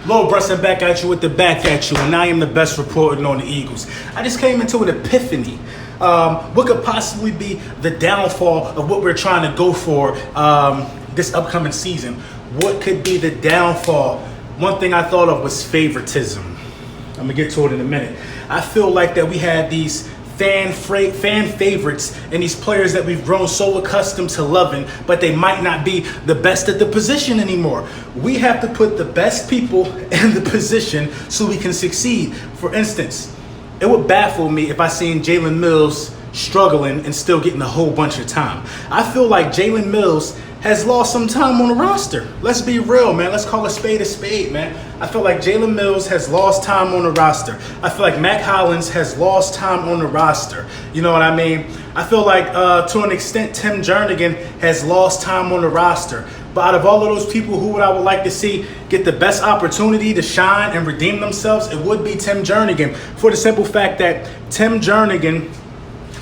Lil Brunson back at you with the back at you, and I am the best reporting on the Eagles. I just came into an epiphany. What could possibly be the downfall of what we're trying to go for this upcoming season? What could be the downfall? One thing I thought of was favoritism. I'm gonna get to it in a minute. I feel like that we had these fan favorites and these players that we've grown so accustomed to loving, but they might not be the best at the position anymore. We have to put the best people in the position so we can succeed. For instance, it would baffle me if I seen Jalen Mills struggling and still getting a whole bunch of time. I feel like Jalen Mills has lost some time on the roster. Let's be real, man. Let's call a spade, man. I feel like Jalen Mills has lost time on the roster. I feel like Mac Hollins has lost time on the roster. You know what I mean? I feel like, to an extent, Tim Jernigan has lost time on the roster. But out of all of those people, who I would like to see get the best opportunity to shine and redeem themselves, it would be Tim Jernigan. For the simple fact that Tim Jernigan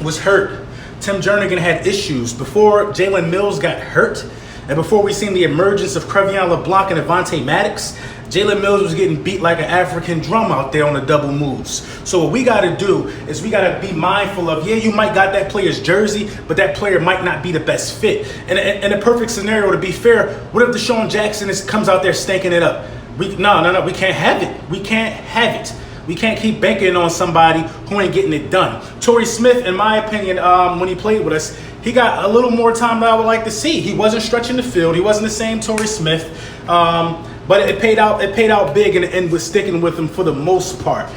was hurt. Tim Jernigan had issues before Jalen Mills got hurt, and before we seen the emergence of Crevion LeBlanc and Avonte Maddox. Jalen Mills was getting beat like an African drum out there on the double moves. So what we got to do is we got to be mindful of, yeah, you might got that player's jersey, but that player might not be the best fit. And in a perfect scenario, to be fair, what if Deshaun Jackson comes out there stinking it up? No, we can't have it. We can't have it. We can't keep banking on somebody who ain't getting it done. Torrey Smith, in my opinion, when he played with us, he got a little more time than I would like to see. He wasn't stretching the field. He wasn't the same Torrey Smith, but it paid out big and was sticking with him for the most part.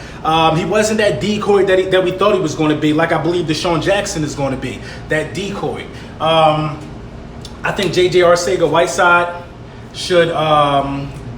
He wasn't that decoy that we thought he was going to be, like I believe Deshaun Jackson is going to be, that decoy. I think J.J. Arcega-Whiteside should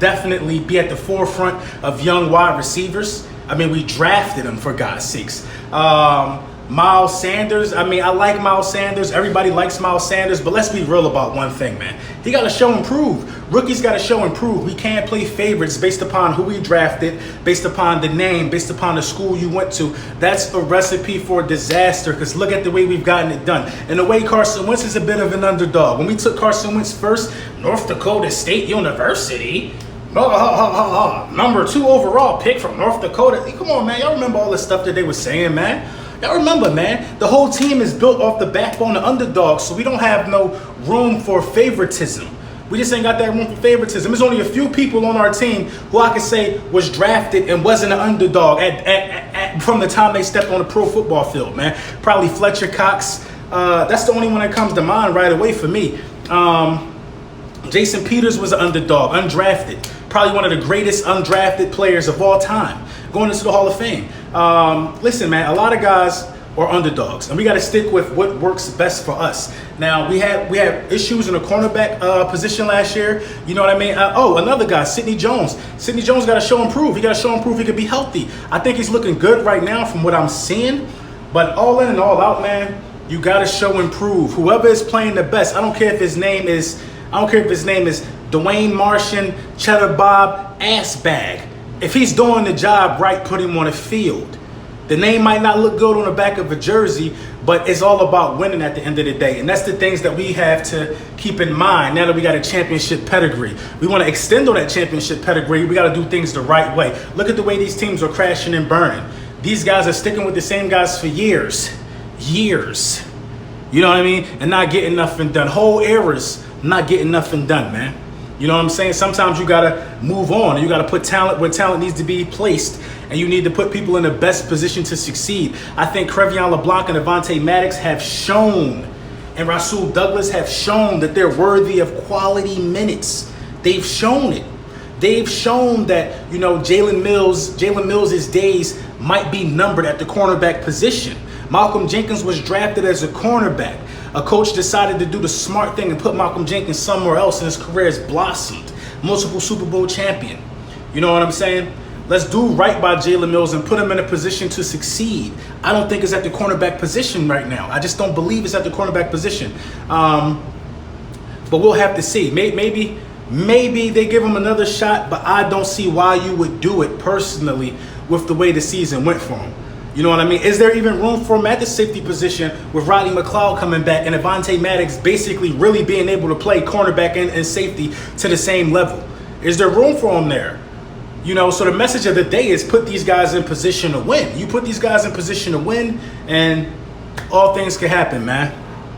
definitely be at the forefront of young wide receivers. I mean, we drafted him, for God's sakes. Miles Sanders, I mean, I like Miles Sanders. Everybody likes Miles Sanders, but let's be real about one thing, man. He got to show and prove. Rookies got to show and prove. We can't play favorites based upon who we drafted, based upon the name, based upon the school you went to. That's a recipe for disaster, because look at the way we've gotten it done. And the way Carson Wentz is a bit of an underdog. When we took Carson Wentz first, North Dakota State University, number 2 overall pick from North Dakota. Come on, man. Y'all remember all the stuff that they were saying, man? Y'all remember, man? The whole team is built off the backbone of underdogs, so we don't have no room for favoritism. We just ain't got that room for favoritism. There's only a few people on our team who I could say was drafted and wasn't an underdog from the time they stepped on the pro football field, man. Probably Fletcher Cox. That's the only one that comes to mind right away for me. Jason Peters was an underdog, undrafted. Probably one of the greatest undrafted players of all time, going into the Hall of Fame. Listen, man, a lot of guys are underdogs, and we got to stick with what works best for us. Now, we had issues in the cornerback position last year. You know what I mean? Another guy, Sidney Jones. Sidney Jones got to show and prove. He got to show and prove he could be healthy. I think he's looking good right now from what I'm seeing. But all in and all out, man, you got to show and prove. Whoever is playing the best, I don't care if his name is Dwayne Martian, Cheddar Bob, Assbag. If he's doing the job right, put him on the field. The name might not look good on the back of a jersey, but it's all about winning at the end of the day. And that's the things that we have to keep in mind now that we got a championship pedigree. We want to extend on that championship pedigree. We got to do things the right way. Look at the way these teams are crashing and burning. These guys are sticking with the same guys for years. You know what I mean? And not getting nothing done. Whole eras not getting nothing done, man. You know what I'm saying? Sometimes you got to move on, and you got to put talent where talent needs to be placed, and you need to put people in the best position to succeed. I think Crevion LeBlanc and Avonte Maddox have shown, and Rasul Douglas have shown that they're worthy of quality minutes. They've shown it. They've shown that, you know, Jalen Mills' days might be numbered at the cornerback position. Malcolm Jenkins was drafted as a cornerback. A coach decided to do the smart thing and put Malcolm Jenkins somewhere else, and his career has blossomed. Multiple Super Bowl champion. You know what I'm saying? Let's do right by Jalen Mills and put him in a position to succeed. I don't think it's at the cornerback position right now. I just don't believe it's at the cornerback position. But we'll have to see. Maybe they give him another shot, but I don't see why you would do it personally with the way the season went for him. You know what I mean? Is there even room for him at the safety position with Rodney McLeod coming back and Avonte Maddox basically really being able to play cornerback and safety to the same level? Is there room for him there? You know, so the message of the day is put these guys in position to win. You put these guys in position to win, and all things can happen, man.